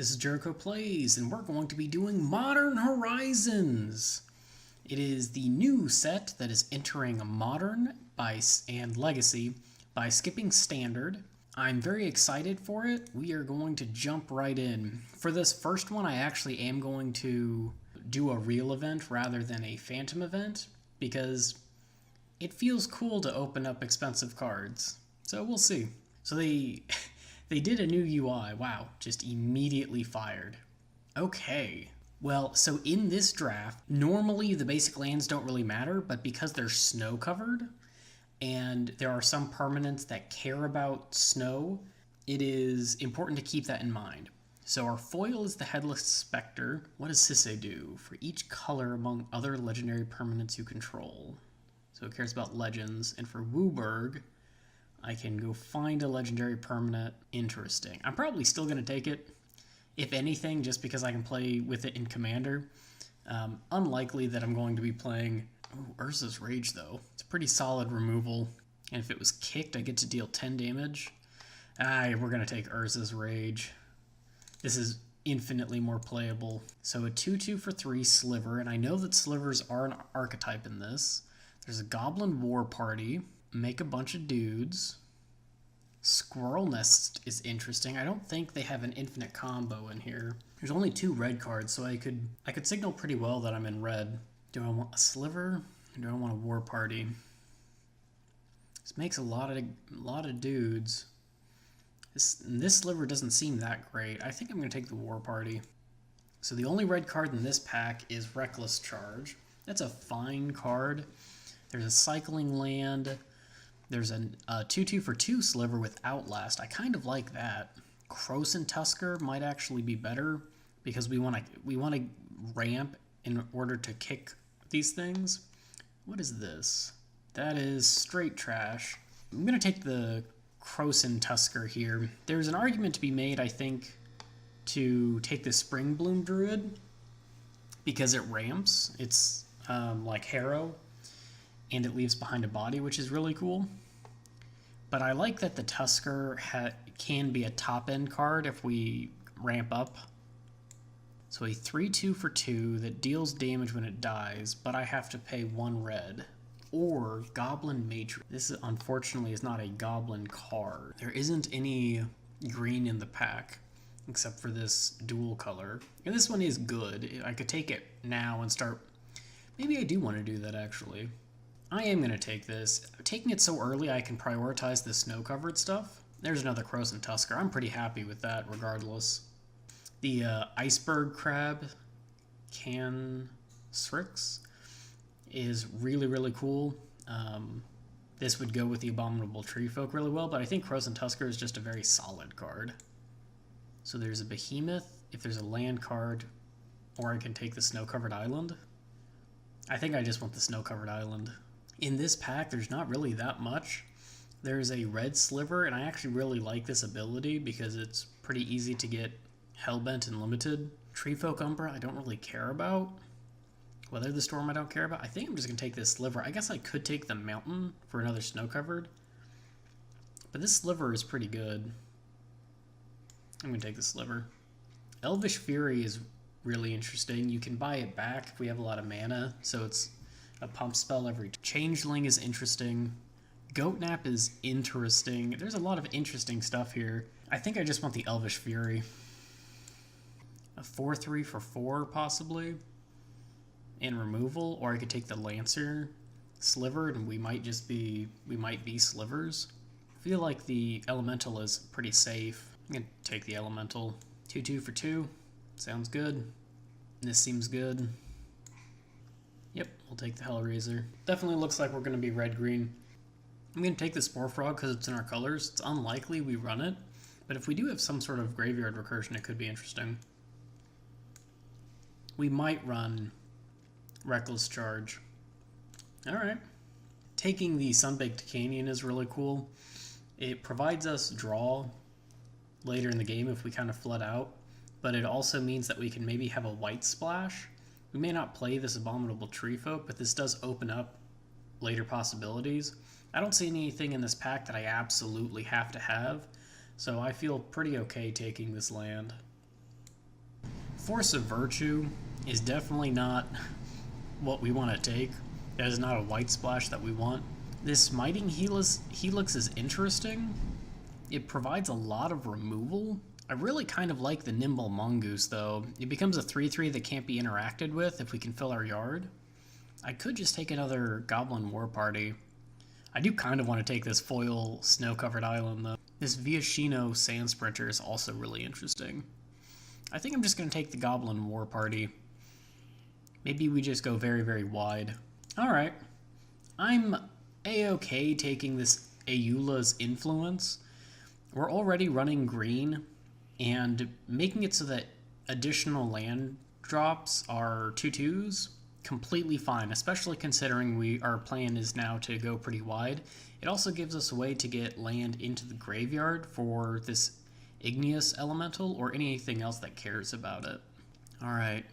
This is Jericho Plays, and we're going to be doing Modern Horizons. It is the new set that is entering Modern and Legacy by skipping Standard. I'm very excited for it. We are going to jump right in. For this first one, I actually am going to do a real event rather than a phantom event, because it feels cool to open up expensive cards. So we'll see. So they did a new UI. Wow, just immediately fired. Okay. Well, so in this draft, normally the basic lands don't really matter, but because they're snow covered, and there are some permanents that care about snow, it is important to keep that in mind. So our foil is the Headless Spectre. What does Sisse do? For each color among other legendary permanents you control. So it cares about legends. And for Wooburg, I can go find a legendary permanent. Interesting. I'm probably still going to take it, if anything, just because I can play with it in Commander. Unlikely that I'm going to be playing... Ooh, Urza's Rage, though. It's a pretty solid removal. And if it was kicked, I get to deal 10 damage. We're going to take Urza's Rage. This is infinitely more playable. So a 2/2 for 3 Sliver, and I know that Slivers are an archetype in this. There's a Goblin War Party. Make a bunch of dudes. Squirrel Nest is interesting. I don't think they have an infinite combo in here. There's only 2 red cards, so I could signal pretty well that I'm in red. Do I want a Sliver? Or do I want a War Party? This makes a lot of dudes. This Sliver doesn't seem that great. I think I'm going to take the War Party. So the only red card in this pack is Reckless Charge. That's a fine card. There's a cycling land. There's a 2/2 for 2 Sliver with Outlast. I kind of like that. Krosan Tusker might actually be better because we want to ramp in order to kick these things. What is this? That is straight trash. I'm going to take the Krosan Tusker here. There's an argument to be made, I think, to take the Spring Bloom Druid because it ramps. It's like Harrow, and it leaves behind a body, which is really cool. But I like that the Tusker can be a top-end card if we ramp up. So a 3/2 for 2 that deals damage when it dies, but I have to pay 1 red. Or Goblin Matrix. This, unfortunately, is not a Goblin card. There isn't any green in the pack, except for this dual color. And this one is good. I could take it now and start... Maybe I do want to do that, actually. I am going to take this. Taking it so early, I can prioritize the snow-covered stuff. There's another Krosan Tusker. I'm pretty happy with that, regardless. The Iceberg Crab, Srix, is really, really cool. This would go with the Abominable Treefolk really well, but I think Krosan Tusker is just a very solid card. So there's a Behemoth, if there's a land card, or I can take the Snow-Covered Island. I think I just want the Snow-Covered Island. In this pack, there's not really that much. There's a red Sliver, and I actually really like this ability because it's pretty easy to get Hellbent and Limited. Treefolk Umbra, I don't really care about. Weather the Storm, I don't care about. I think I'm just going to take this Sliver. I guess I could take the Mountain for another Snow-Covered. But this Sliver is pretty good. I'm going to take the Sliver. Elvish Fury is really interesting. You can buy it back if we have a lot of mana, so it's a pump spell every... Changeling is interesting. Goatnap is interesting. There's a lot of interesting stuff here. I think I just want the Elvish Fury. A 4/3 for 4, possibly. And removal, or I could take the Lancer Sliver, and we might be Slivers. I feel like the Elemental is pretty safe. I'm going to take the Elemental. 2/2 for 2. Sounds good. This seems good. Yep, we'll take the Hellraiser. Definitely looks like we're going to be red-green. I'm going to take the Spore Frog because it's in our colors. It's unlikely we run it, but if we do have some sort of graveyard recursion, it could be interesting. We might run Reckless Charge. Alright. Taking the Sunbaked Canyon is really cool. It provides us draw later in the game if we kind of flood out, but it also means that we can maybe have a white splash. We may not play this Abominable Treefolk, but this does open up later possibilities. I don't see anything in this pack that I absolutely have to have, so I feel pretty okay taking this land. Force of Virtue is definitely not what we want to take. That is not a white splash that we want. This Smiting Helix is interesting. It provides a lot of removal. I really kind of like the Nimble Mongoose though. It becomes a 3/3 that can't be interacted with if we can fill our yard. I could just take another Goblin War Party. I do kind of want to take this foil snow-covered island though. This Viashino Sand Sprinter is also really interesting. I think I'm just going to take the Goblin War Party. Maybe we just go very, very wide. Alright. I'm a-okay taking this Ayula's Influence. We're already running green, and making it so that additional land drops are 2/2s, completely fine, especially considering our plan is now to go pretty wide. It also gives us a way to get land into the graveyard for this Igneous Elemental or anything else that cares about it. Alright,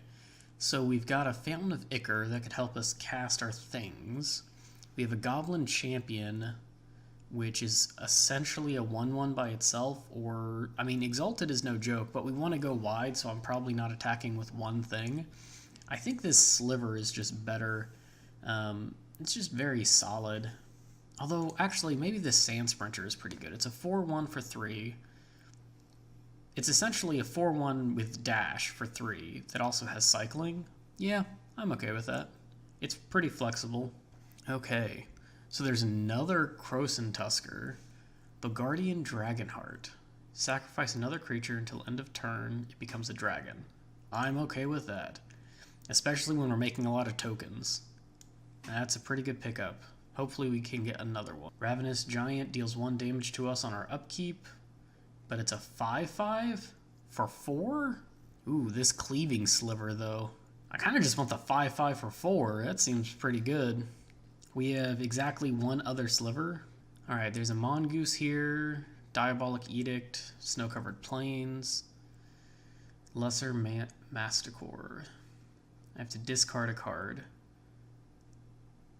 so we've got a Fountain of Ichor that could help us cast our things. We have a Goblin Champion, which is essentially a 1/1 by itself, or, I mean, Exalted is no joke, but we want to go wide, so I'm probably not attacking with one thing. I think this Sliver is just better. It's just very solid. Although, actually, maybe this Sand Sprinter is pretty good. It's a 4/1 for 3. It's essentially a 4/1 with dash for 3 that also has cycling. Yeah, I'm okay with that. It's pretty flexible. Okay, so there's another Krosan Tusker, Bogardian Dragonheart. Sacrifice another creature until end of turn, it becomes a dragon. I'm okay with that, especially when we're making a lot of tokens. That's a pretty good pickup. Hopefully we can get another one. Ravenous Giant deals 1 damage to us on our upkeep, but it's a 5/5 for 4? Ooh, this Cleaving Sliver though. I kind of just want the 5/5 for 4. That seems pretty good. We have exactly one other sliver. Alright, there's a Mongoose here, Diabolic Edict, Snow-Covered Plains, Lesser Masticore. I have to discard a card.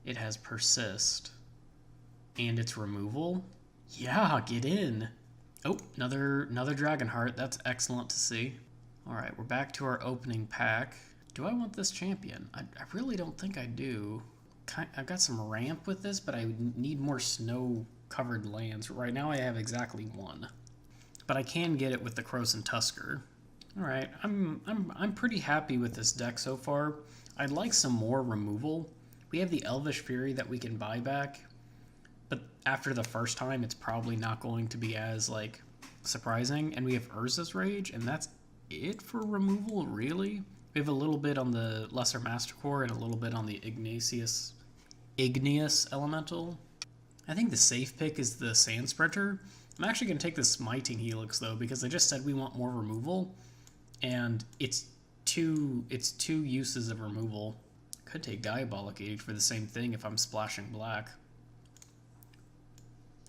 It has Persist. And it's removal? Yeah, get in! Oh, another Dragonheart. That's excellent to see. Alright, we're back to our opening pack. Do I want this champion? I really don't think I do. I've got some ramp with this, but I need more snow-covered lands. Right now I have exactly 1. But I can get it with the Krosan Tusker. Alright, I'm pretty happy with this deck so far. I'd like some more removal. We have the Elvish Fury that we can buy back, but after the first time it's probably not going to be as, like, surprising. And we have Urza's Rage, and that's it for removal, really? We have a little bit on the Lesser Masticore and a little bit on the Igneous Elemental. I think the safe pick is the Sand Sprinter. I'm actually going to take the Smiting Helix though, because I just said we want more removal, and it's two uses of removal. Could take Diabolic Edict for the same thing if I'm splashing black.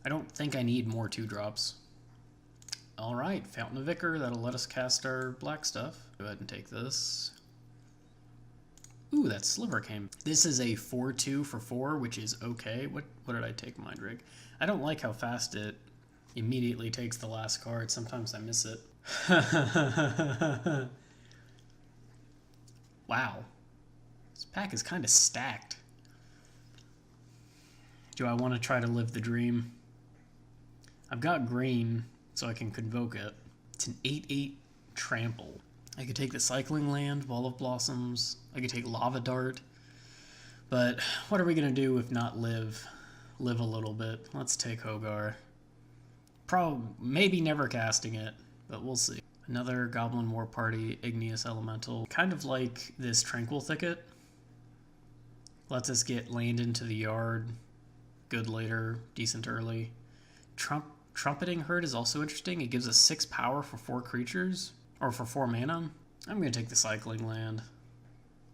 I don't think I need more 2-drops. Alright, Fountain of Ichor, that'll let us cast our black stuff. Go ahead and take this. Ooh, that Sliver came. This is a 4/2 for 4, which is okay. What did I take, Mind Rig? I don't like how fast it immediately takes the last card. Sometimes I miss it. Wow. This pack is kind of stacked. Do I want to try to live the dream? I've got green, so I can convoke it. It's an 8/8 trample. I could take the Cycling Land, Wall of Blossoms. I could take Lava Dart. But what are we going to do if not live a little bit? Let's take Hogar. Maybe never casting it, but we'll see. Another Goblin War Party, Igneous Elemental. Kind of like this Tranquil Thicket. Lets us get land into the yard. Good later, decent early. Trumpeting Herd is also interesting. It gives us 6 power for 4 creatures, or for 4 mana. I'm going to take the Cycling Land.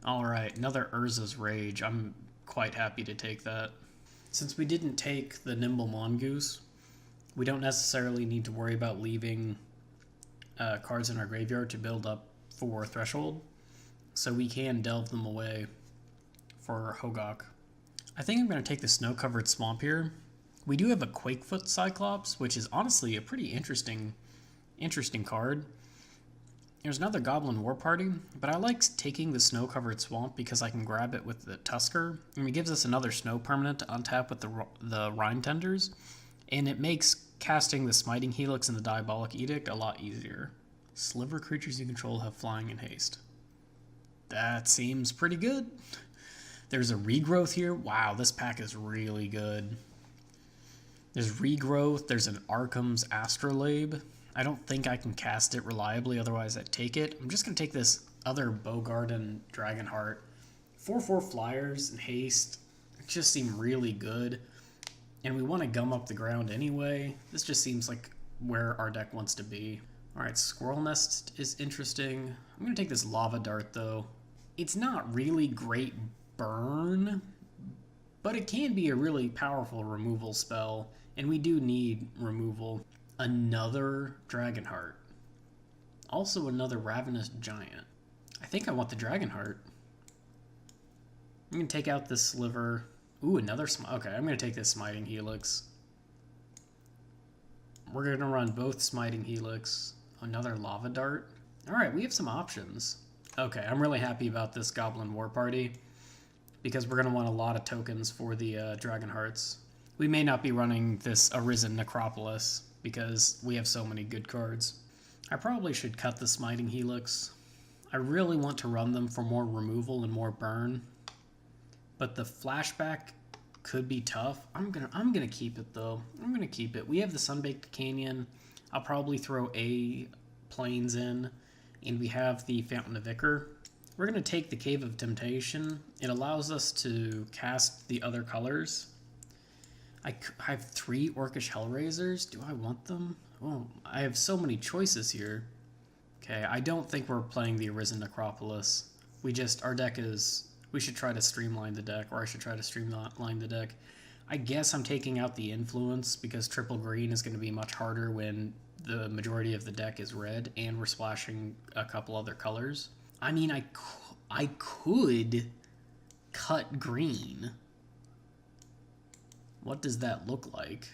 Alright, another Urza's Rage. I'm quite happy to take that. Since we didn't take the Nimble Mongoose, we don't necessarily need to worry about leaving cards in our graveyard to build up for Threshold, so we can delve them away for Hogak. I think I'm going to take the Snow-Covered Swamp here. We do have a Quakefoot Cyclops, which is honestly a pretty interesting card. There's another Goblin War Party, but I like taking the Snow-Covered Swamp because I can grab it with the Tusker, and it gives us another Snow permanent to untap with the Rime Tenders, and it makes casting the Smiting Helix and the Diabolic Edict a lot easier. Sliver creatures you control have flying and haste. That seems pretty good. There's a regrowth here. Wow, this pack is really good. There's regrowth. There's an Arkham's Astrolabe. I don't think I can cast it reliably, otherwise I'd take it. I'm just going to take this other Bogarden Dragonheart. 4/4 flyers and haste just seem really good. And we want to gum up the ground anyway. This just seems like where our deck wants to be. Alright, Squirrel Nest is interesting. I'm going to take this Lava Dart though. It's not really great burn, but it can be a really powerful removal spell. And we do need removal. Another Dragonheart. Also another Ravenous Giant. I think I want the Dragonheart. I'm going to take out this Sliver. Ooh, another okay, I'm going to take this Smiting Helix. We're going to run both Smiting Helix. Another Lava Dart. Alright, we have some options. Okay, I'm really happy about this Goblin War Party because we're going to want a lot of tokens for the Dragonhearts. We may not be running this Arisen Necropolis because we have so many good cards. I probably should cut the Smiting Helix. I really want to run them for more removal and more burn, but the flashback could be tough. I'm gonna keep it though. I'm gonna keep it. We have the Sunbaked Canyon. I'll probably throw a Plains in, and we have the Fountain of Ichor. We're gonna take the Cave of Temptation. It allows us to cast the other colors. I have 3 Orcish Hellraisers. Do I want them? Oh, I have so many choices here. Okay, I don't think we're playing the Arisen Necropolis. Our deck is... We should try to streamline the deck, or I should try to streamline the deck. I guess I'm taking out the Influence because triple green is going to be much harder when the majority of the deck is red and we're splashing a couple other colors. I mean, I could cut green. What does that look like?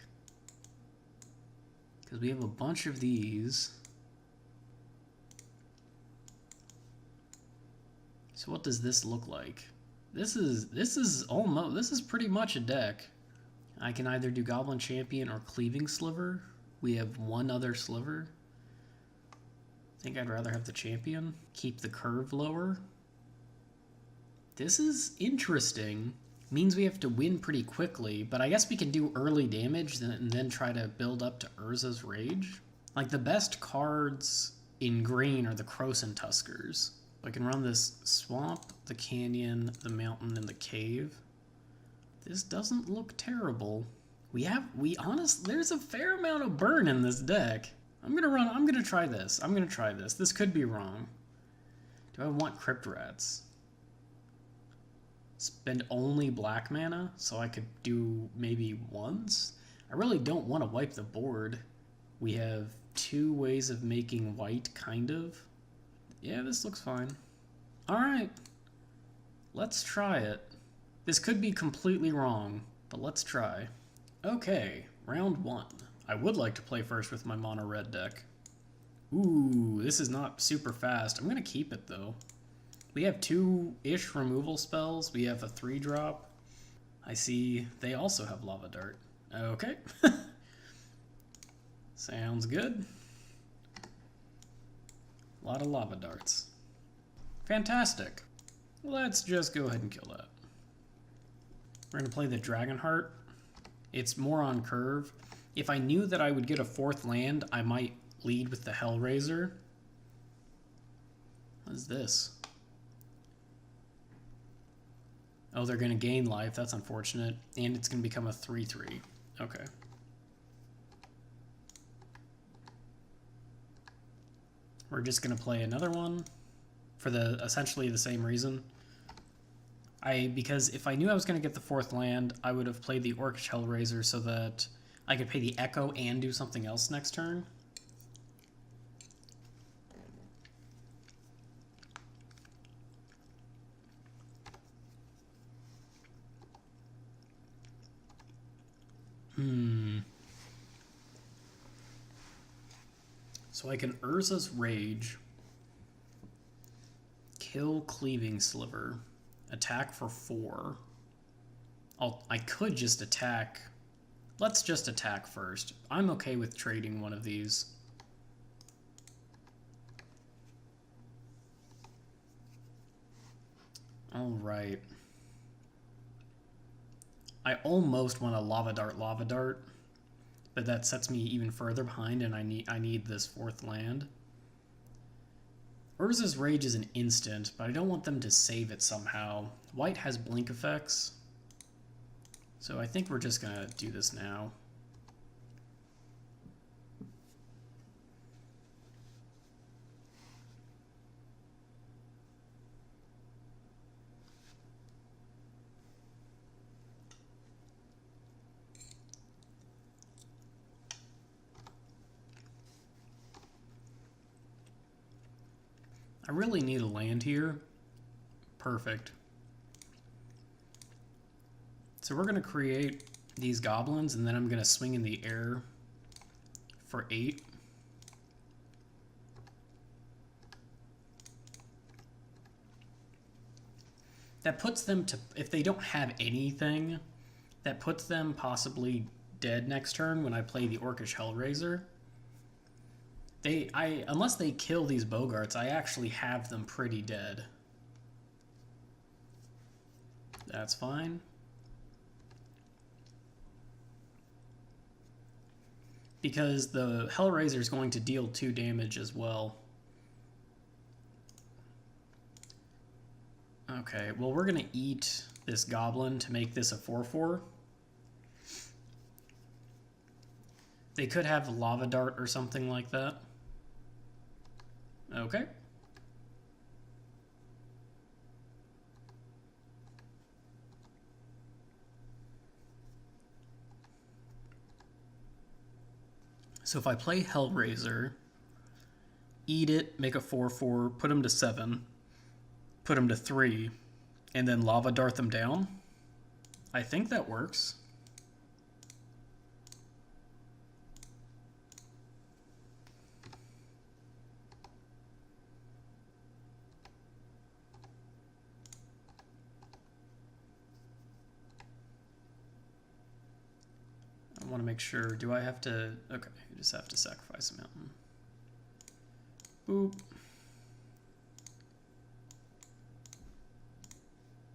Because we have a bunch of these. So what does this look like? This is pretty much a deck. I can either do Goblin Champion or Cleaving Sliver. We have one other Sliver. I think I'd rather have the Champion. Keep the curve lower. This is interesting. Means we have to win pretty quickly, but I guess we can do early damage and then try to build up to Urza's Rage. Like, the best cards in green are the Krosan Tuskers. I can run this Swamp, the Canyon, the Mountain, and the Cave. This doesn't look terrible. There's a fair amount of burn in this deck. I'm gonna try this. This could be wrong. Do I want Crypt Rats? Spend only black mana so I could do maybe once? I really don't want to wipe the board. We have 2 ways of making white, kind of. Yeah, this looks fine. Alright. Let's try it. This could be completely wrong, but let's try. Okay, round 1. I would like to play first with my mono red deck. Ooh, this is not super fast. I'm going to keep it though. We have 2-ish removal spells. We have a 3-drop. I see they also have Lava Dart. Okay. Sounds good. A lot of Lava Darts. Fantastic. Let's just go ahead and kill that. We're going to play the Dragonheart. It's more on curve. If I knew that I would get a 4th land, I might lead with the Hellraiser. What is this? Oh, they're going to gain life. That's unfortunate. And it's going to become a 3/3. Okay. We're just going to play another one for essentially the same reason. Because if I knew I was going to get the 4th land, I would have played the Orcish Hellraiser so that I could pay the Echo and do something else next turn. So I can Urza's Rage. kill Cleaving Sliver. Attack for 4. I could just attack. Let's just attack first. I'm okay with trading one of these. Alright. I almost want a Lava Dart, but that sets me even further behind, and I need this 4th land. Urza's Rage is an instant, but I don't want them to save it somehow. White has blink effects, so I think we're just gonna do this now. I really need a land here. Perfect. So we're going to create these goblins, and then I'm going to swing in the air for 8. That puts them to, if they don't have anything, that puts them possibly dead next turn when I play the Orcish Hellraiser. Unless they kill these Bogarts, I actually have them pretty dead. That's fine. Because the Hellraiser is going to deal 2 damage as well. Okay, well we're going to eat this Goblin to make this a 4/4. They could have Lava Dart or something like that. Okay. So if I play Hellraiser, eat it, make a 4/4, put him to 7, put him to 3, and then Lava Dart them down, I think that works. I want to make sure, do I have to, okay, you just have to sacrifice a mountain. Boop.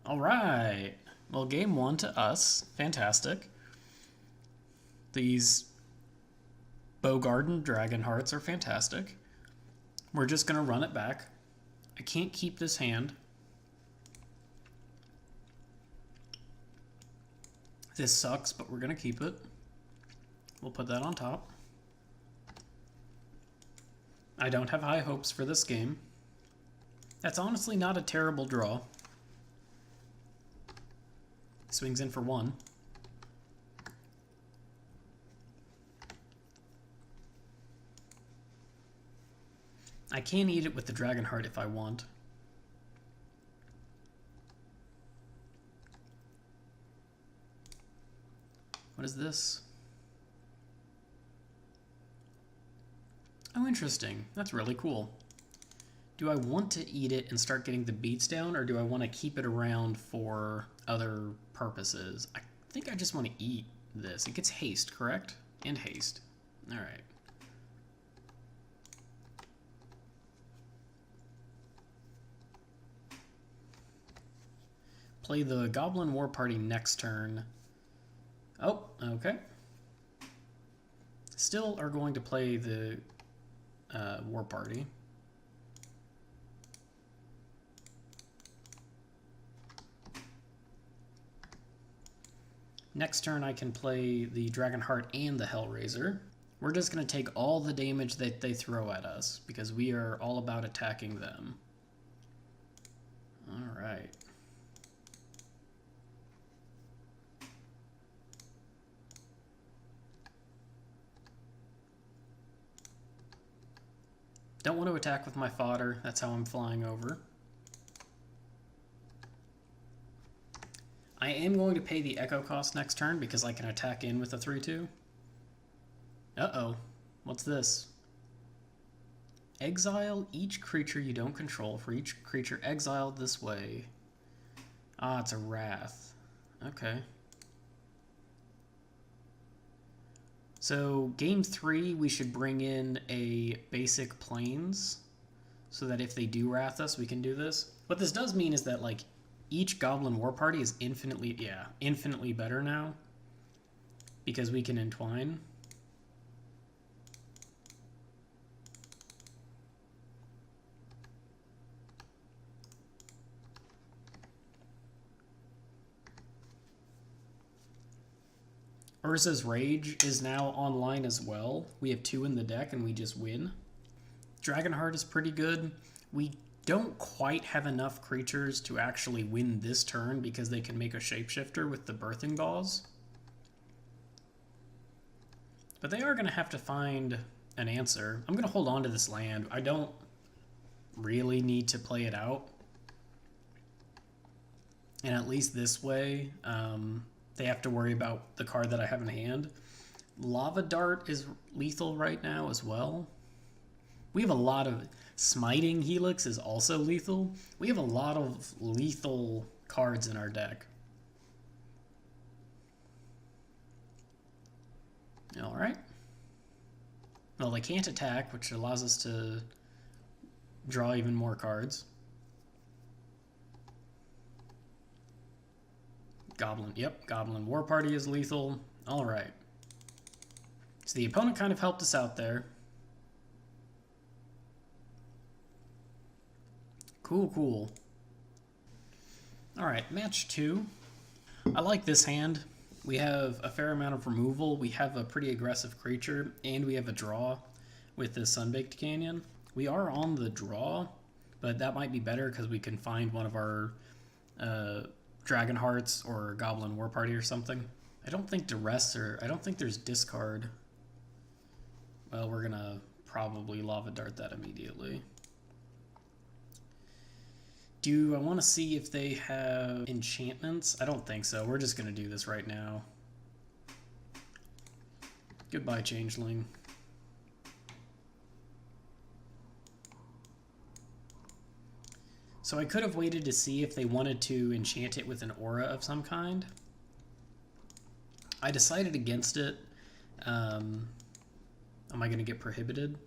All right, well, game 1 to us, fantastic. These Bogarden Dragon Hearts are fantastic. We're just gonna run it back. I can't keep this hand. This sucks, but we're gonna keep it. We'll put that on top. I don't have high hopes for this game. That's honestly not a terrible draw. Swings in for 1. I can eat it with the Dragonheart if I want. What is this? Oh, interesting. That's really cool. Do I want to eat it and start getting the beats down, or do I want to keep it around for other purposes? I think I just want to eat this. It gets haste, correct? And haste. All right. Play the Goblin War Party next turn. Oh, okay. Still are going to play the War Party. Next turn I can play the Dragonheart and the Hellraiser. We're just going to take all the damage that they throw at us, because we are all about attacking them. Alright. Don't want to attack with my fodder. That's how I'm flying over. I am going to pay the Echo cost next turn because I can attack in with a 3/2. Uh-oh. What's this? Exile each creature you don't control. For each creature exiled this way. Ah, it's a Wrath. Okay. So game 3, we should bring in a basic Plains so that if they do Wrath us, we can do this. What this does mean is that like each Goblin War Party is infinitely better now because we can entwine. Urza's Rage is now online as well. We have 2 in the deck and we just win. Dragonheart is pretty good. We don't quite have enough creatures to actually win this turn because they can make a shapeshifter with the Birthing Balls. But they are going to have to find an answer. I'm going to hold on to this land. I don't really need to play it out. And at least this way, they have to worry about the card that I have in hand. Lava Dart is lethal right now as well. We have a lot of... Smiting Helix is also lethal. We have a lot of lethal cards in our deck. Alright. Well, they can't attack, which allows us to draw even more cards. Goblin War Party is lethal. Alright. So the opponent kind of helped us out there. Cool. Alright, match 2. I like this hand. We have a fair amount of removal, we have a pretty aggressive creature, and we have a draw with this Sunbaked Canyon. We are on the draw, but that might be better because we can find one of our Dragon Hearts or Goblin War Party or something. I don't think I don't think there's discard. Well, we're gonna probably Lava Dart that immediately. Do I want to see if they have enchantments? I don't think so. We're just going to do this right now. Goodbye, Changeling. So I could have waited to see if they wanted to enchant it with an aura of some kind. I decided against it. Am I going to get prohibited?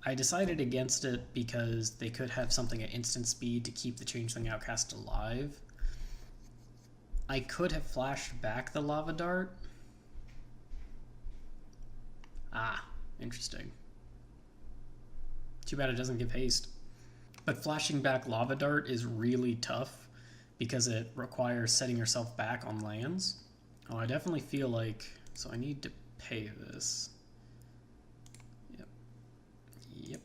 I decided against it because they could have something at instant speed to keep the Changeling Outcast alive. I could have flashed back the Lava Dart. Ah, interesting. Too bad it doesn't give haste. But flashing back Lava Dart is really tough because it requires setting yourself back on lands. Oh, I definitely feel like... So I need to pay this. Yep.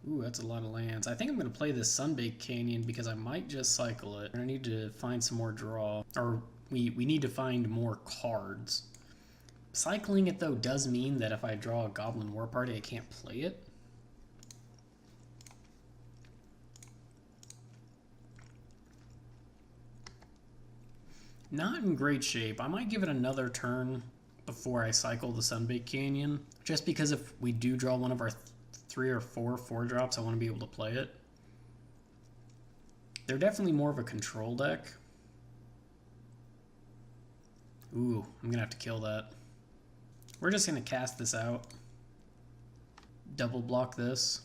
Ooh, that's a lot of lands. I think I'm going to play this Sunbaked Canyon because I might just cycle it. I need to find some more draw. Or we need to find more cards. Cycling it, though, does mean that if I draw a Goblin War Party, I can't play it. Not in great shape. I might give it another turn before I cycle the Sunbaked Canyon. Just because if we do draw one of our 3 or 4 drops, I want to be able to play it. They're definitely more of a control deck. Ooh, I'm going to have to kill that. We're just going to cast this out. Double block this.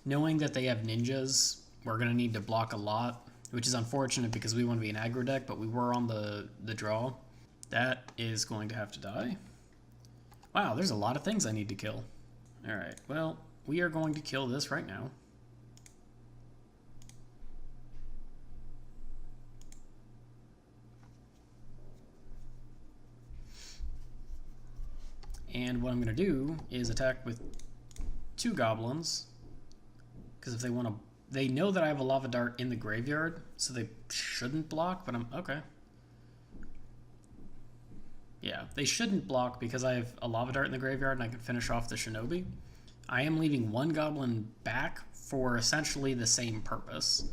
Knowing that they have ninjas, we're going to need to block a lot, which is unfortunate because we want to be an aggro deck, but we were on the draw. That is going to have to die. Wow, there's a lot of things I need to kill. Alright, well, we are going to kill this right now. And what I'm going to do is attack with 2 goblins. Because if they want to... They know that I have a Lava Dart in the graveyard, so they shouldn't block, but I'm... Okay. Yeah, they shouldn't block because I have a Lava Dart in the graveyard and I can finish off the Shinobi. I am leaving 1 goblin back for essentially the same purpose.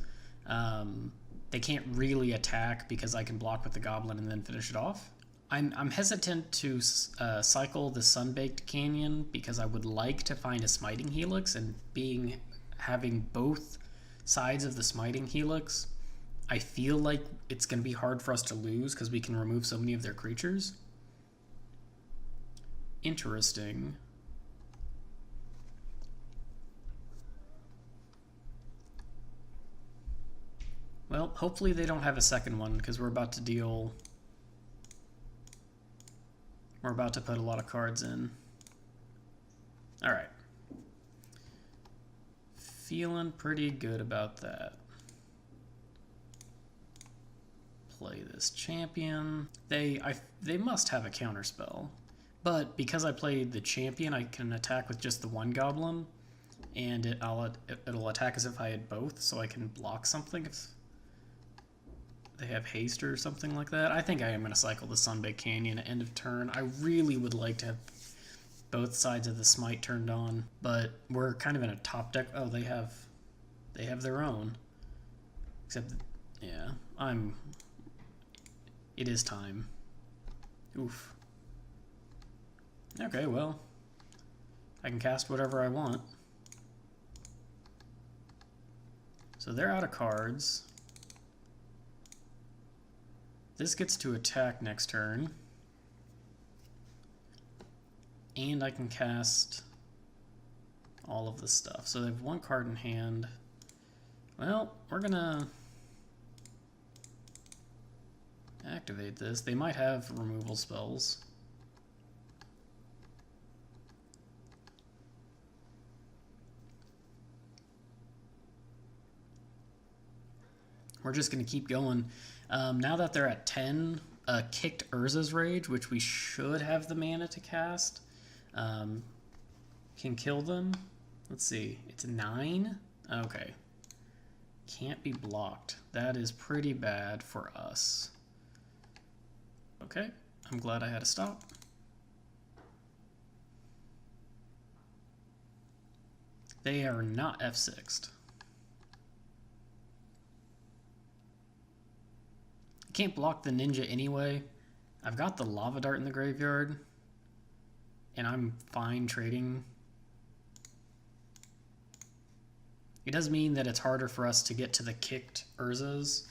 They can't really attack because I can block with the goblin and then finish it off. I'm hesitant to cycle the Sunbaked Canyon because I would like to find a Smiting Helix, and having both sides of the Smiting Helix, I feel like it's going to be hard for us to lose because we can remove so many of their creatures. Interesting. Well, hopefully they don't have a second one because we're about to deal... We're about to put a lot of cards in. Alright. Feeling pretty good about that. Play this champion. They must have a counterspell. But because I played the champion, I can attack with just the one goblin. And it'll attack as if I had both, so I can block something if they have haste or something like that. I think I am going to cycle the Sunbaked Canyon at end of turn. I really would like to have both sides of the smite turned on, but we're kind of in a top deck. Oh, they have their own. Except, yeah, it is time. Oof. Okay, well, I can cast whatever I want. So they're out of cards. This gets to attack next turn. And I can cast all of the stuff. So they have one card in hand. Well, we're gonna activate this. They might have removal spells. We're just gonna keep going. Now that they're at 10, kicked Urza's Rage, which we should have the mana to cast, can kill them. Let's see, it's 9? Okay. Can't be blocked. That is pretty bad for us. Okay, I'm glad I had to stop. They are not F6'd. Can't block the ninja anyway. I've got the lava dart in the graveyard, and I'm fine trading. It does mean that it's harder for us to get to the kicked Urza's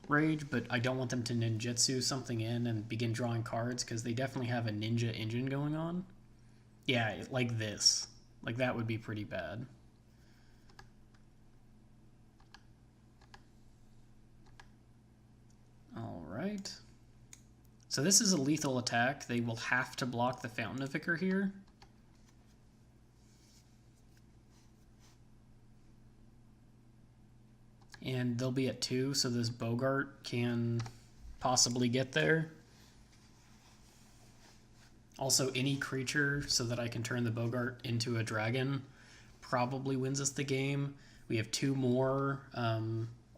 rage, but I don't want them to ninjutsu something in and begin drawing cards because they definitely have a ninja engine going on. Yeah, like this. Like that would be pretty bad. Alright. So this is a lethal attack. They will have to block the Fountain of Vicar here. And they'll be at 2, so this Bogart can possibly get there. Also, any creature so that I can turn the Bogart into a dragon probably wins us the game. We have 2 more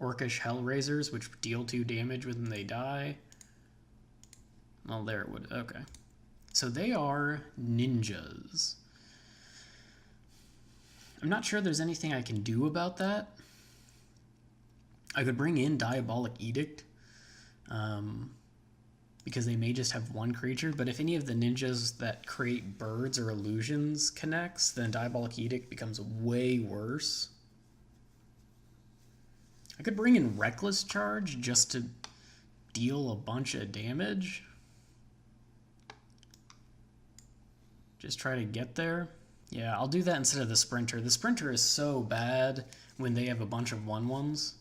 Orcish Hellraisers, which deal 2 damage when they die. Well, there it would. Okay. So they are ninjas. I'm not sure there's anything I can do about that. I could bring in Diabolic Edict, because they may just have 1 creature, but if any of the ninjas that create birds or illusions connects, then Diabolic Edict becomes way worse. I could bring in Reckless Charge just to deal a bunch of damage. Just try to get there. Yeah, I'll do that instead of the Sprinter. The Sprinter is so bad when they have a bunch of 1/1s.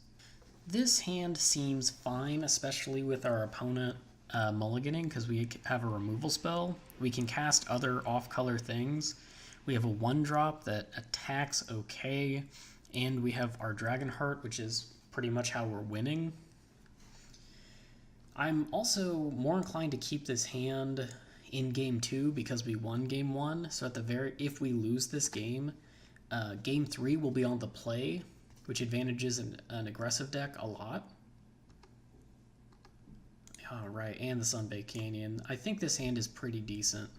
This hand seems fine, especially with our opponent mulliganing, because we have a removal spell. We can cast other off-color things. We have a 1-drop that attacks okay, and we have our Dragonheart, which is pretty much how we're winning. I'm also more inclined to keep this hand in game 2 because we won game 1. So if we lose this game, game 3 will be on the play, which advantages an aggressive deck a lot. All right, and the Sunbaked Canyon. I think this hand is pretty decent.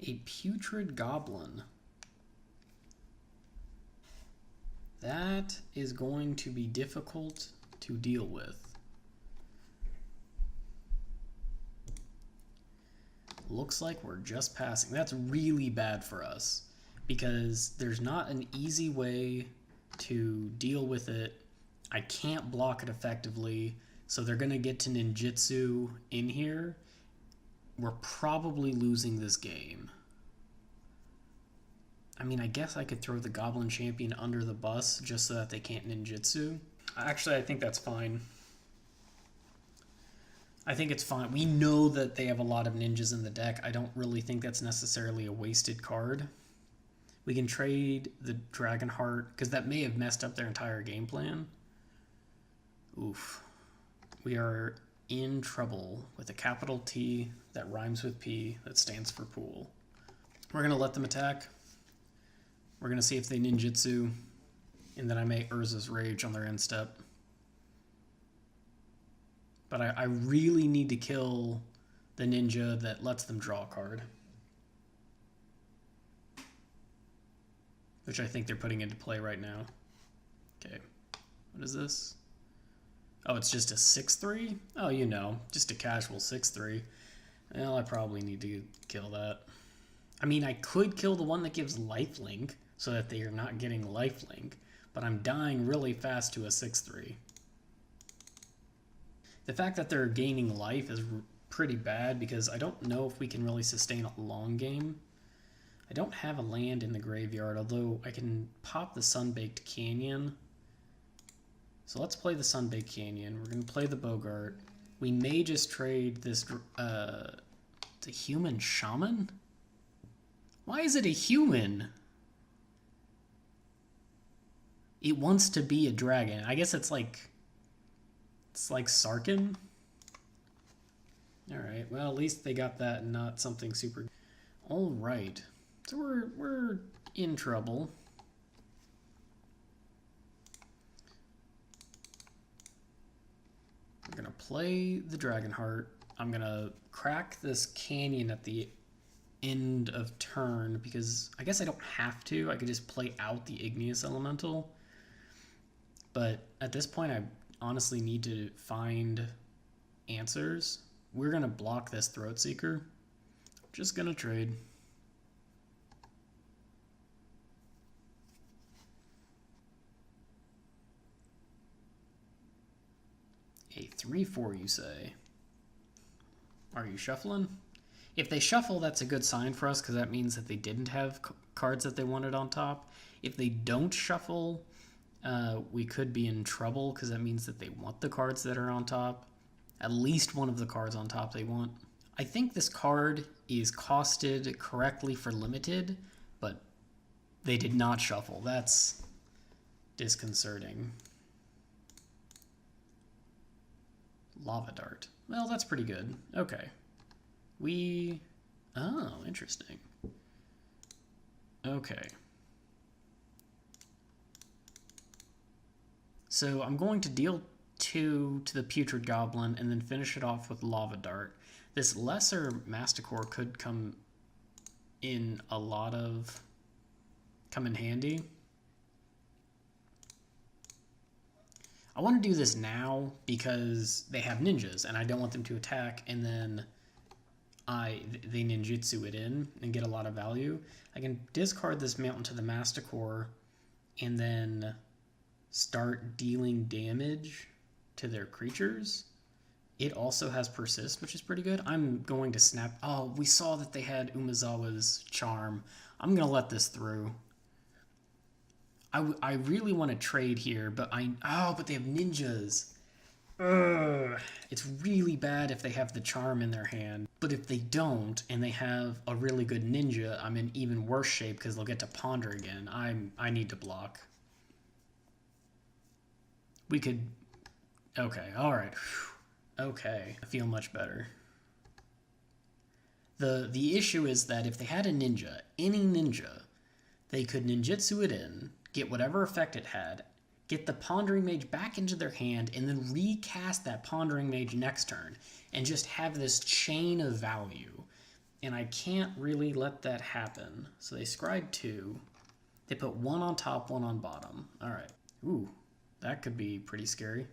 A putrid goblin. That is going to be difficult to deal with. Looks like we're just passing. That's really bad for us because there's not an easy way to deal with it. I can't block it effectively, so they're going to get to ninjutsu in here. We're probably losing this game. I mean, I guess I could throw the Goblin Champion under the bus just so that they can't ninjutsu. Actually, I think that's fine. I think it's fine. We know that they have a lot of ninjas in the deck. I don't really think that's necessarily a wasted card. We can trade the Dragonheart, because that may have messed up their entire game plan. Oof. We are in trouble with a capital T that rhymes with P that stands for pool. We're going to let them attack. We're going to see if they ninjutsu, and then I may Urza's Rage on their end step. But I really need to kill the ninja that lets them draw a card. Which I think they're putting into play right now. Okay, what is this? Oh, it's just a 6/3? Oh, you know, just a casual 6/3. Well, I probably need to kill that. I mean, I could kill the one that gives lifelink so that they are not getting lifelink, but I'm dying really fast to a 6/3. The fact that they're gaining life is pretty bad because I don't know if we can really sustain a long game. I don't have a land in the graveyard, although I can pop the Sunbaked Canyon. So let's play the Sunbaked Canyon. We're going to play the Bogart. We may just trade this... the human shaman? Why is it a human? It wants to be a dragon. I guess it's like... It's like Sarkin. Alright, well, at least they got that and not something super... Alright. So we're in trouble. We're going to play the Dragonheart. I'm going to crack this Canyon at the end of turn because I guess I don't have to. I could just play out the Igneous Elemental. But at this point, I honestly need to find answers. We're going to block this Throatseeker. Just going to trade. A 3/4, you say? Are you shuffling? If they shuffle, that's a good sign for us because that means that they didn't have cards that they wanted on top. If they don't shuffle, we could be in trouble because that means that they want the cards that are on top. At least one of the cards on top they want. I think this card is costed correctly for limited, but they did not shuffle. That's disconcerting. Lava Dart. Well, that's pretty good. Okay. Oh, interesting. Okay. So I'm going to deal 2 to the Putrid Goblin and then finish it off with Lava Dart. This lesser Masticore could come in handy. I want to do this now because they have ninjas and I don't want them to attack and then they ninjutsu it in and get a lot of value. I can discard this Mountain to the Masticore and then start dealing damage to their creatures. It also has Persist, which is pretty good. I'm going to snap... Oh, we saw that they had Umezawa's Charm. I'm going to let this through. I really want to trade here, but but they have ninjas. Ugh. It's really bad if they have the Charm in their hand. But if they don't, and they have a really good ninja, I'm in even worse shape because they'll get to Ponder again. I need to block. We could... Okay, alright. Okay, I feel much better. The issue is that if they had a ninja, any ninja, they could ninjutsu it in, get whatever effect it had, get the Pondering Mage back into their hand, and then recast that Pondering Mage next turn, and just have this chain of value. And I can't really let that happen. So they scried 2. They put 1 on top, 1 on bottom. All right. Ooh, that could be pretty scary.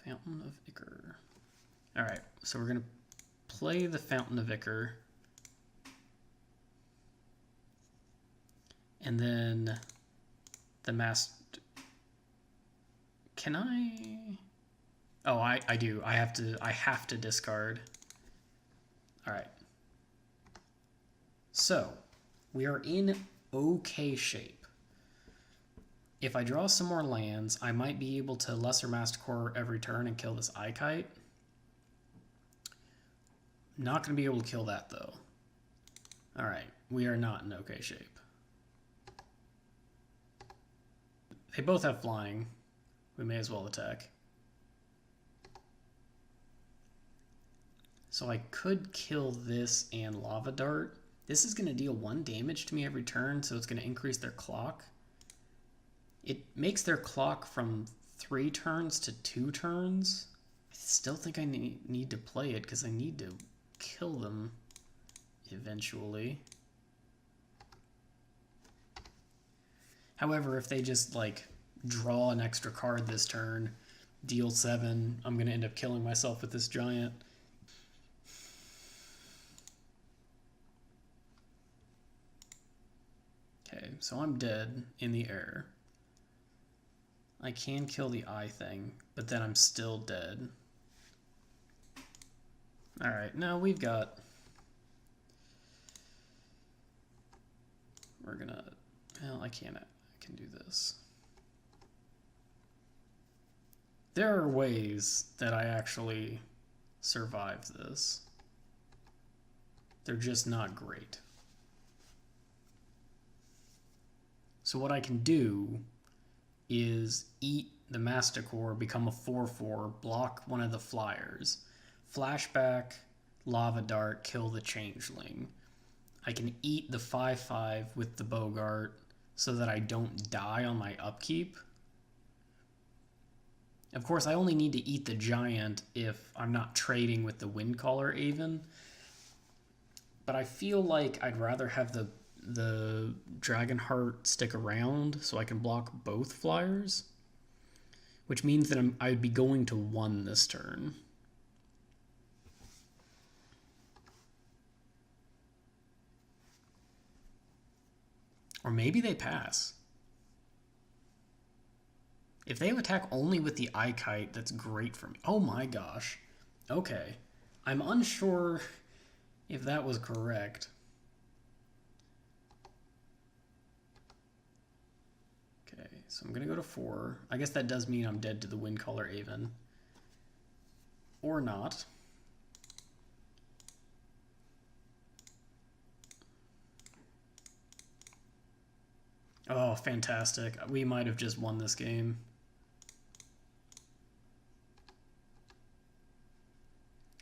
Fountain of Ichor. All right, so we're going to play the Fountain of Ichor. And then the master. Can I? Oh, I do. I have to discard. All right. So we are in okay shape. If I draw some more lands, I might be able to Lesser Mastercore every turn and kill this Ikite. Not going to be able to kill that, though. All right, we are not in okay shape. They both have flying. We may as well attack. So I could kill this and Lava Dart. This is going to deal 1 damage to me every turn, so it's going to increase their clock. It makes their clock from 3 turns to 2 turns. I still think I need to play it because I need to kill them eventually. However, if they just like draw an extra card this turn, deal 7, I'm going to end up killing myself with this giant. Okay, so I'm dead in the air. I can kill the eye thing, but then I'm still dead. Alright, now we've got... We're gonna... Well, I can do this. There are ways that I actually survive this. They're just not great. So what I can do is eat the Masticore, become a 4/4, block one of the flyers, flashback, Lava Dart, kill the Changeling. I can eat the 5/5 with the Bogart so that I don't die on my upkeep. Of course, I only need to eat the giant if I'm not trading with the Windcaller Aven. But I feel like I'd rather have the Dragonheart stick around so I can block both flyers, which means that I'd be going to 1 this turn. Or maybe they pass. If they attack only with the Ikite, that's great for me. Oh my gosh. Okay. I'm unsure if that was correct. Okay, so I'm going to go to 4. I guess that does mean I'm dead to the Windcaller Aven. Or not. Oh, fantastic. We might have just won this game.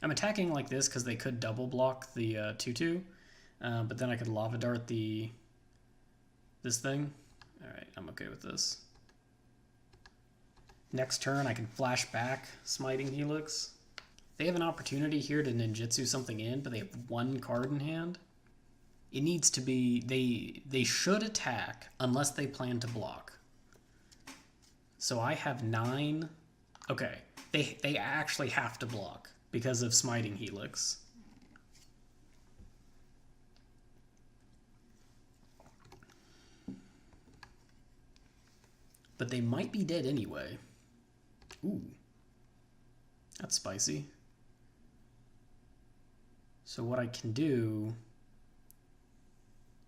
I'm attacking like this because they could double block the 2/2, but then I could Lava Dart this thing. Alright, I'm okay with this. Next turn I can flash back Smiting Helix. They have an opportunity here to ninjutsu something in, but they have 1 card in hand. It needs to be... They should attack unless they plan to block. So I have 9... Okay, they actually have to block because of Smiting Helix. But they might be dead anyway. Ooh. That's spicy. So what I can do...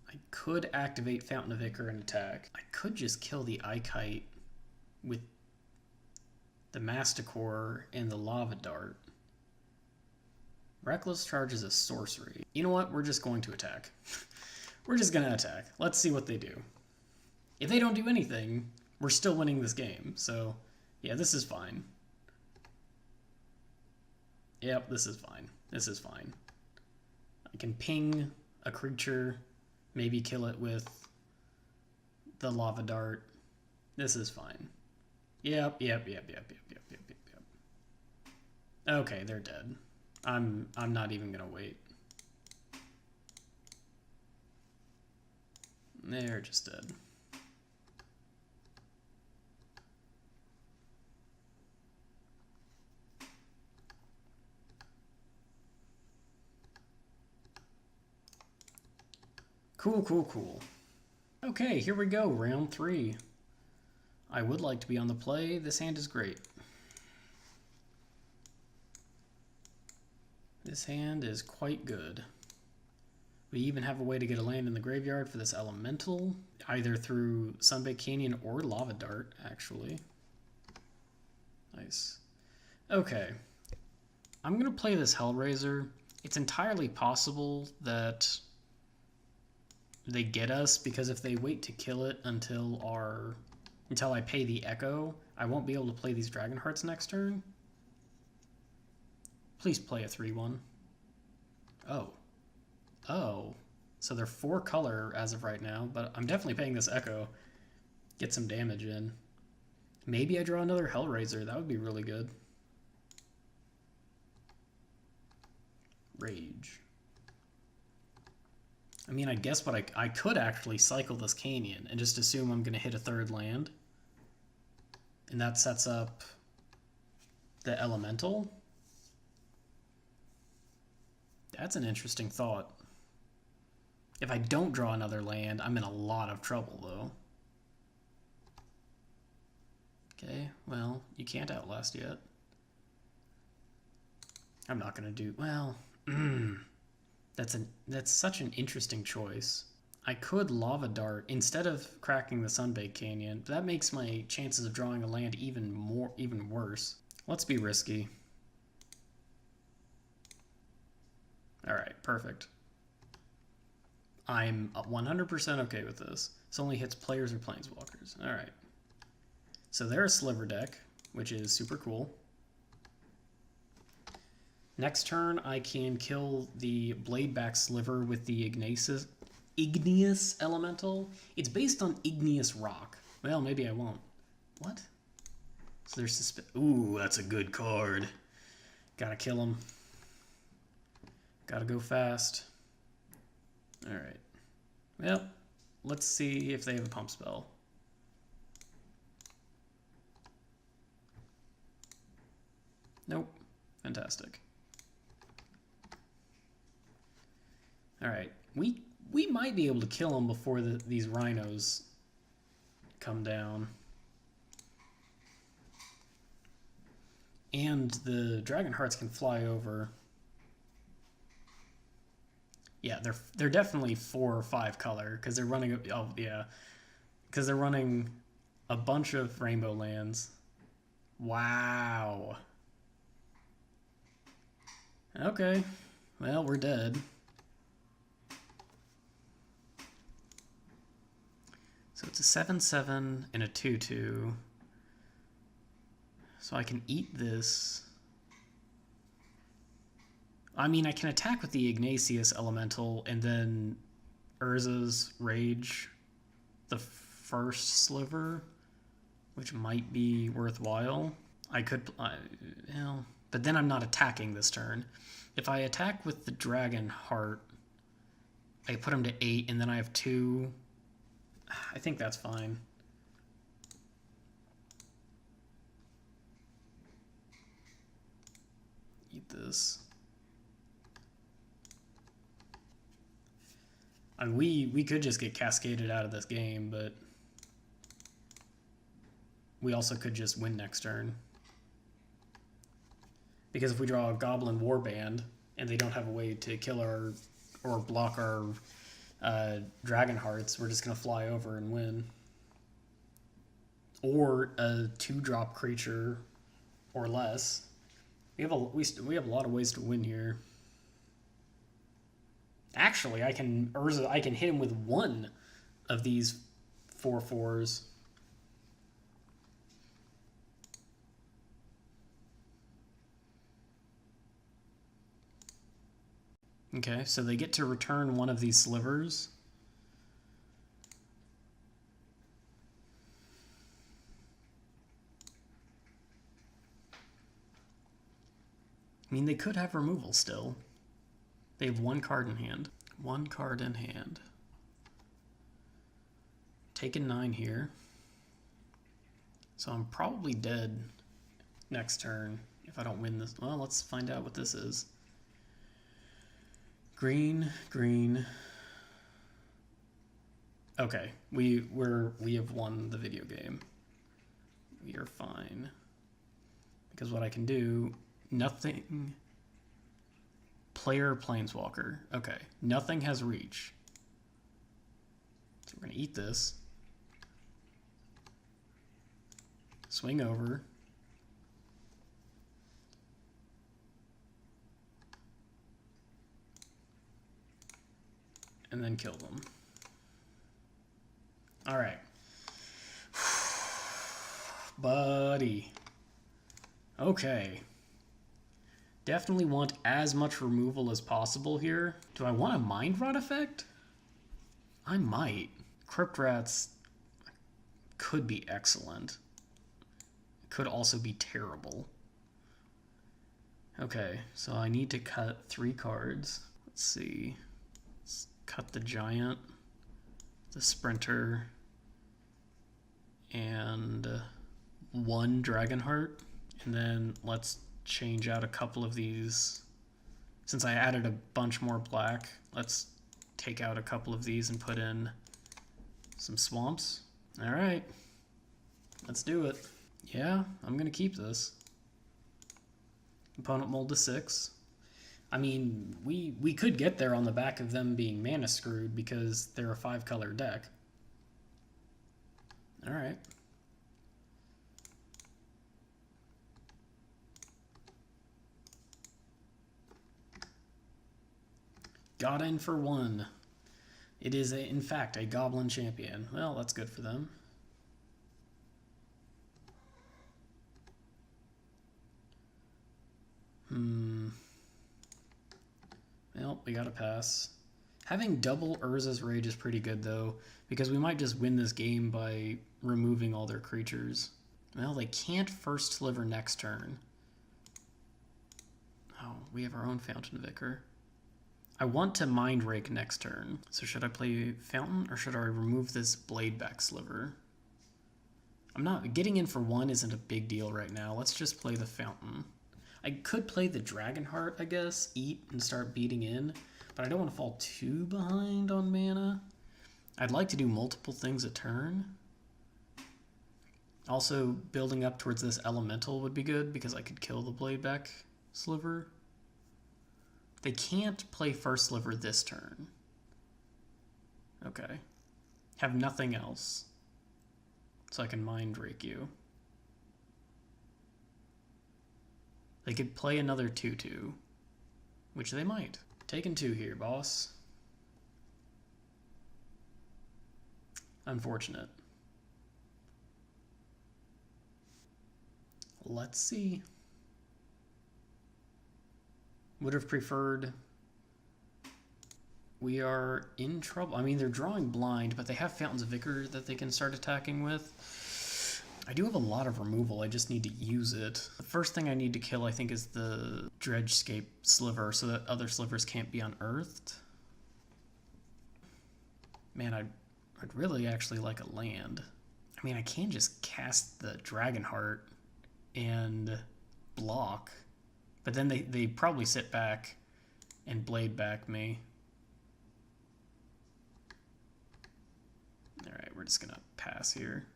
I could activate Fountain of Ichor and attack. I could just kill the Ikite with the Masticore and the Lava Dart. Reckless Charge is a sorcery. You know what? We're just going to attack. We're just going to attack. Let's see what they do. If they don't do anything, we're still winning this game. So, yeah, this is fine. Yep, this is fine. This is fine. I can ping a creature, maybe kill it with the Lava Dart. This is fine. Yep. Okay, they're dead. I'm not even gonna wait. They're just dead. Cool, cool, cool. Okay, here we go, round 3. I would like to be on the play. This hand is great. This hand is quite good. We even have a way to get a land in the graveyard for this elemental, either through Sunbaked Canyon or Lava Dart, actually. Nice. Okay. I'm going to play this Hellraiser. It's entirely possible that they get us, because if they wait to kill it until I pay the Echo, I won't be able to play these Dragon Hearts next turn. Please play a 3/1. Oh. Oh. So they're 4 color as of right now, but I'm definitely paying this Echo. Get some damage in. Maybe I draw another Hellraiser. That would be really good. Rage. I mean, I guess what I could actually cycle this Canyon and just assume I'm going to hit a 3rd land. And that sets up the Elemental. That's an interesting thought. If I don't draw another land, I'm in a lot of trouble, though. Okay, well, you can't Outlast yet. I'm not going to do... Well, that's such an interesting choice. I could Lava Dart instead of cracking the Sunbaked Canyon, but that makes my chances of drawing a land even worse. Let's be risky. Alright, perfect. I'm 100% okay with this. This only hits players or planeswalkers. Alright. So they're a sliver deck, which is super cool. Next turn, I can kill the Bladeback Sliver with the Igneous Elemental. It's based on Igneous Rock. Well, maybe I won't. What? So there's Ooh, that's a good card. Gotta kill him. Gotta go fast. Alright. Well, let's see if they have a pump spell. Nope. Fantastic. Alright. We might be able to kill them before these rhinos come down. And the Dragon Hearts can fly over. Yeah, they're definitely 4 or 5 color because they're running. Oh yeah, because they're running a bunch of rainbow lands. Wow. Okay, well we're dead. So it's a 7/7 and a 2/2. So I can eat this. I mean, I can attack with the Ignacious Elemental and then Urza's Rage the first sliver, which might be worthwhile. I could, well, but then I'm not attacking this turn. If I attack with the Dragon Heart, I put him to 8, and then I have 2. I think that's fine. Eat this. I mean, we could just get cascaded out of this game, but we also could just win next turn. Because if we draw a Goblin Warband and they don't have a way to kill our or block our Dragon Hearts, we're just going to fly over and win. Or a 2-drop creature or less. We have a lot of ways to win here. Actually, I can hit him with 1 of these 4/4s. Okay, so they get to return 1 of these slivers. I mean, they could have removal still. They have one card in hand. One card in hand. Taking 9 here. So I'm probably dead next turn if I don't win this. Well, let's find out what this is. Green, green. Okay, we have won the video game. We are fine. Because what I can do, nothing. Player Planeswalker. Okay, nothing has reach. So we're gonna eat this. Swing over. And then kill them. All right. Buddy. Okay. Definitely want as much removal as possible here. Do I want a Mind Rot effect? I might. Crypt Rats could be excellent. Could also be terrible. Okay, so I need to cut 3 cards. Let's see. Let's cut the Giant, the Sprinter, and 1 Dragonheart. And then let's change out a couple of these. Since I added a bunch more black, let's take out a couple of these and put in some swamps. All right, let's do it. Yeah, I'm gonna keep this. Opponent mulled to 6. I mean, we could get there on the back of them being mana screwed because they're a 5-color deck. All right. Got in for 1. It is, in fact, a Goblin Champion. Well, that's good for them. Well, we gotta pass. Having double Urza's Rage is pretty good, though, because we might just win this game by removing all their creatures. Well, they can't first sliver next turn. Oh, we have our own Fountain Vicar. I want to Mind Rake next turn. So should I play Fountain, or should I remove this Bladeback Sliver? I'm not... Getting in for 1 isn't a big deal right now. Let's just play the Fountain. I could play the Dragonheart, I guess, eat and start beating in, but I don't want to fall too behind on mana. I'd like to do multiple things a turn. Also, building up towards this Elemental would be good, because I could kill the Bladeback Sliver. They can't play first sliver this turn. Okay. Have nothing else. So I can Mind Rake you. They could play another 2/2, which they might. Taking 2 here, boss. Unfortunate. Let's see. Would have preferred... We are in trouble. I mean, they're drawing blind, but they have Fountains of Vicar that they can start attacking with. I do have a lot of removal. I just need to use it. The first thing I need to kill, I think, is the Dredgescape Sliver so that other slivers can't be unearthed. Man, I'd really actually like a land. I mean, I can just cast the Dragonheart and block. But then they probably sit back and blade back me. Alright, we're just gonna pass here.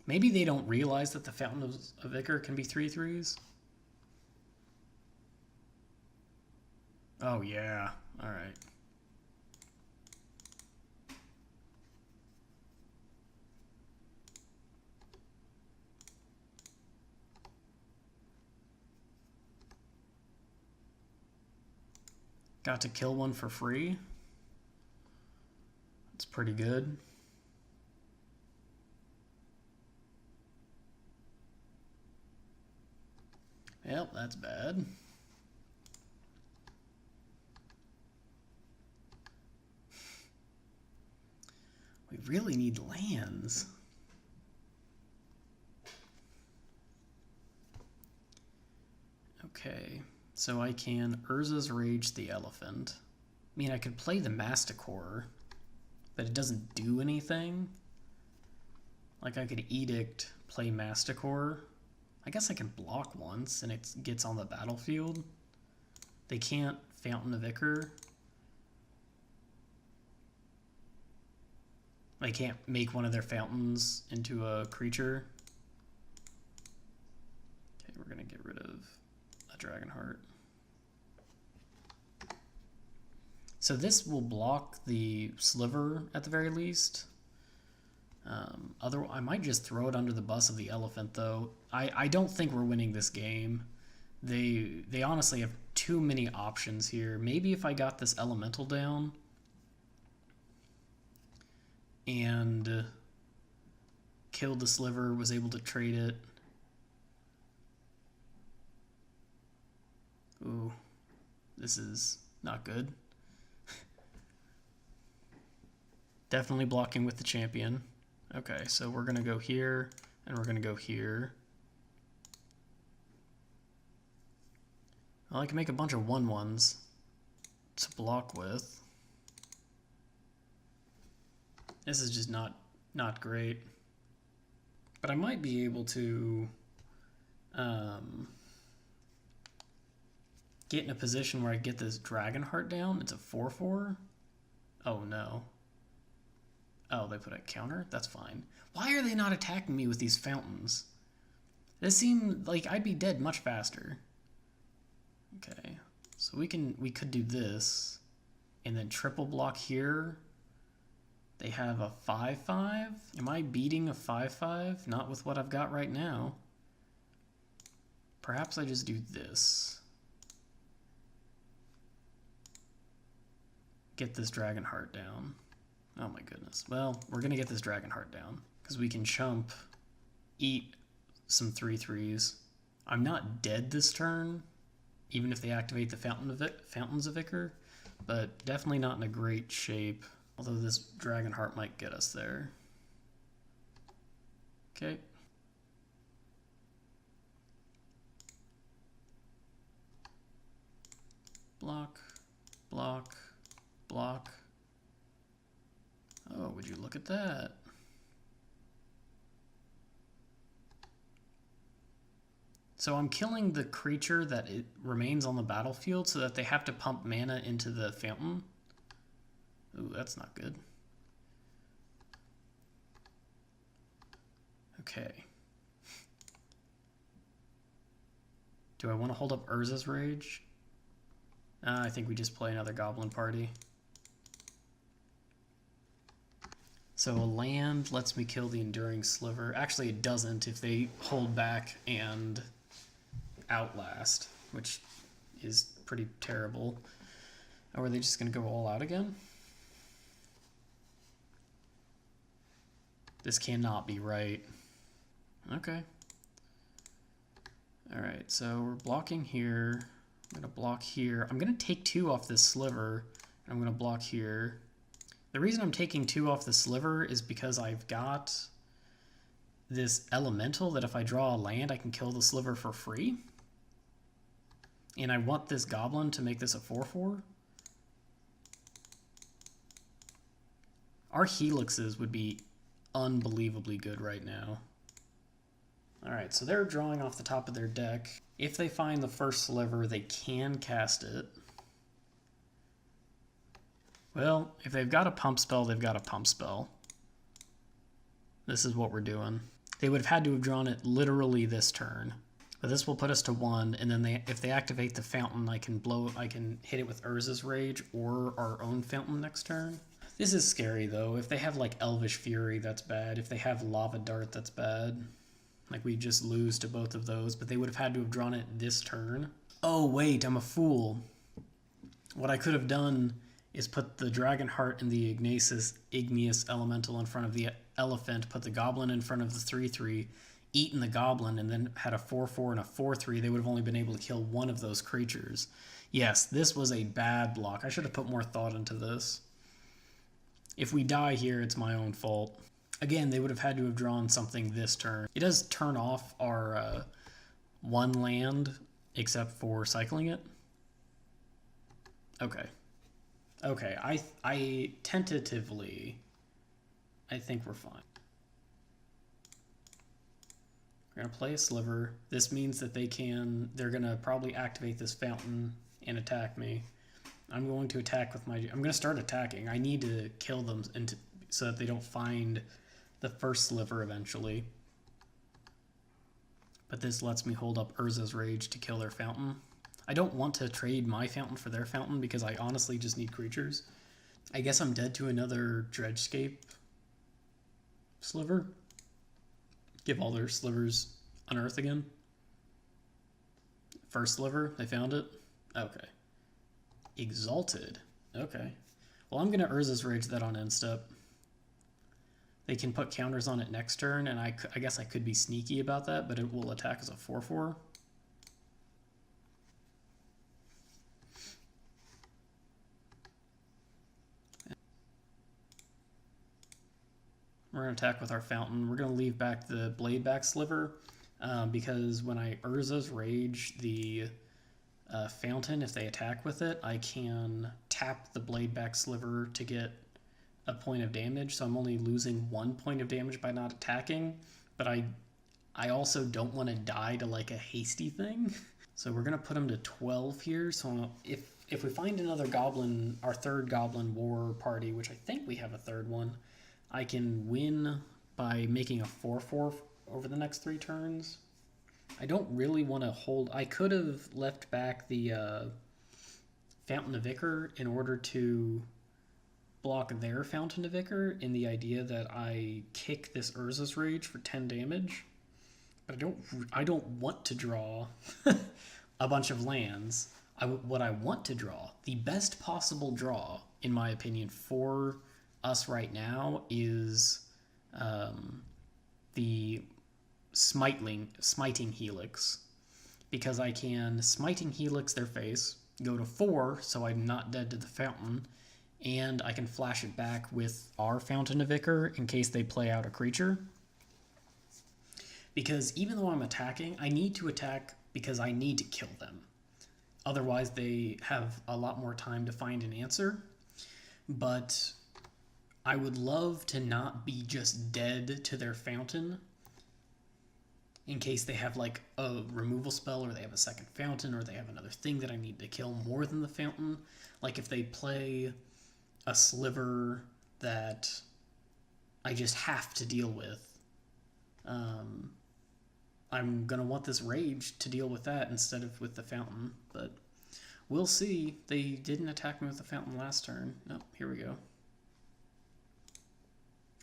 Maybe they don't realize that the Fountain of Vicar can be 3/3s. Oh yeah, alright. Got to kill one for free. It's pretty good. Yep, that's bad. We really need lands. Okay, so I can Urza's Rage the Elephant. I mean, I could play the Masticore, but it doesn't do anything. Like, I could Edict, play Masticore. I guess I can block once and it gets on the battlefield. They can't Fountain of Ichor. They can't make one of their fountains into a creature. Okay, we're gonna get rid of a Dragonheart. So this will block the Sliver at the very least. I might just throw it under the bus of the Elephant, though. I don't think we're winning this game. They honestly have too many options here. Maybe if I got this Elemental down and killed the Sliver, was able to trade it. Ooh, this is not good. Definitely blocking with the champion. Okay, so we're gonna go here, and we're gonna go here. Well, I can make a bunch of 1/1s to block with. This is just not great. But I might be able to get in a position where I get this Dragonheart down. It's a 4/4. Oh no. Oh, they put a counter? That's fine. Why are they not attacking me with these fountains? This seemed like I'd be dead much faster. Okay, so we could do this, and then triple block here. They have a 5/5. Am I beating a 5/5? Not with what I've got right now. Perhaps I just do this. Get this Dragonheart down. Oh my goodness. Well, we're going to get this Dragonheart down because we can chump, eat some 3/3s. I'm not dead this turn, even if they activate the Fountains of Ichor, but definitely not in a great shape, although this Dragonheart might get us there. Okay. Block, block, block. Oh, would you look at that? So I'm killing the creature that it remains on the battlefield so that they have to pump mana into the fountain. Ooh, that's not good. Okay. Do I want to hold up Urza's Rage? I think we just play another Goblin Party. So a land lets me kill the Enduring Sliver. Actually, it doesn't if they hold back and Outlast, which is pretty terrible. Or are they just going to go all out again? This cannot be right. Okay. Alright, so we're blocking here. I'm going to block here. I'm going to take 2 off this Sliver. And I'm going to block here. The reason I'm taking 2 off the Sliver is because I've got this Elemental that if I draw a land, I can kill the Sliver for free. And I want this Goblin to make this a 4/4. Our Helixes would be unbelievably good right now. Alright, so they're drawing off the top of their deck. If they find the first Sliver, they can cast it. Well, if they've got a pump spell, they've got a pump spell. This is what we're doing. They would have had to have drawn it literally this turn. But this will put us to 1, and then if they activate the fountain, I can hit it with Urza's Rage or our own fountain next turn. This is scary though. If they have like Elvish Fury, that's bad. If they have Lava Dart, that's bad. Like we just lose to both of those, but they would have had to have drawn it this turn. Oh wait, I'm a fool. What I could have done is put the Dragonheart and the Igneous Elemental in front of the Elephant, put the Goblin in front of the 3/3, eaten the Goblin, and then had a 4/4 and a 4/3. They would have only been able to kill one of those creatures. Yes, this was a bad block. I should have put more thought into this. If we die here, it's my own fault. Again, they would have had to have drawn something this turn. It does turn off our 1 land except for cycling it. Okay. Okay, I tentatively, I think we're fine. We're gonna play a sliver. This means that they're gonna probably activate this fountain and attack me. I'm going to attack with I'm gonna start attacking. I need to kill them so that they don't find the first sliver eventually. But this lets me hold up Urza's Rage to kill their fountain. I don't want to trade my fountain for their fountain because I honestly just need creatures. I guess I'm dead to another Dredgescape sliver. Give all their slivers unearth again. First sliver, they found it? Okay. Exalted. Okay. Well, I'm going to Urza's Rage that on end step. They can put counters on it next turn, and I guess I could be sneaky about that, but it will attack as a 4/4. We're going to attack with our fountain. We're going to leave back the Bladeback Sliver because when I Urza's Rage the fountain, if they attack with it, I can tap the Bladeback Sliver to get a point of damage. So I'm only losing 1 point of damage by not attacking, but I also don't want to die to like a hasty thing. So we're going to put him to 12 here. So if we find another goblin, our third goblin war party, which I think we have a third one, I can win by making a 4/4 over the next 3 turns. I don't really want to hold... I could have left back the Fountain of Ichor in order to block their Fountain of Ichor in the idea that I kick this Urza's Rage for 10 damage. But I don't want to draw a bunch of lands. What I want to draw, the best possible draw, in my opinion, for us right now is the Smiting Helix, because I can Smiting Helix their face, go to 4 so I'm not dead to the fountain, and I can flash it back with our Fountain of Ichor in case they play out a creature. Because even though I'm attacking, I need to attack because I need to kill them. Otherwise they have a lot more time to find an answer. But I would love to not be just dead to their fountain in case they have like a removal spell, or they have a second fountain, or they have another thing that I need to kill more than the fountain. Like if they play a sliver that I just have to deal with, I'm going to want this Rage to deal with that instead of with the fountain. But we'll see. They didn't attack me with the fountain last turn. Nope, here we go.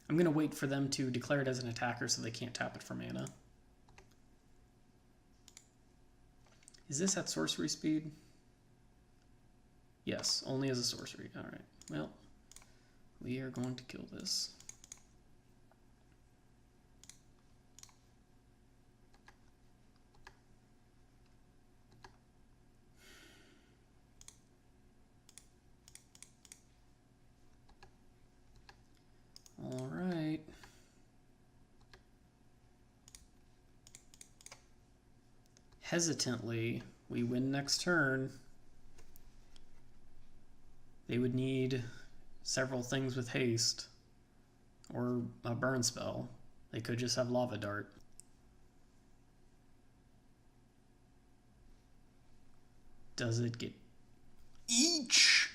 I'm going to wait for them to declare it as an attacker so they can't tap it for mana. Is this at sorcery speed? Yes, only as a sorcery. Alright, well, we are going to kill this. Alright. Hesitantly, we win next turn. They would need several things with haste or a burn spell. They could just have Lava Dart. Does it get each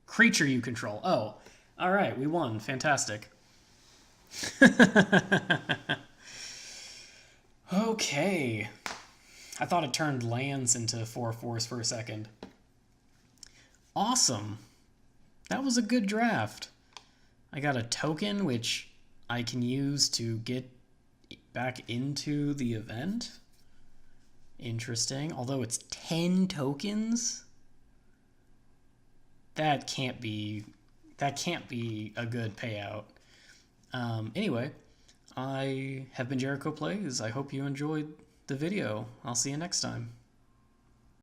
creature you control? Oh, all right, we won. Fantastic. Okay. I thought it turned lands into 4/4s for a second. Awesome. That was a good draft. I got a token which I can use to get back into the event. Interesting. Although it's 10 tokens, that can't be a good payout. Anyway, I have been Jericho Plays. I hope you enjoyed the video. I'll see you next time.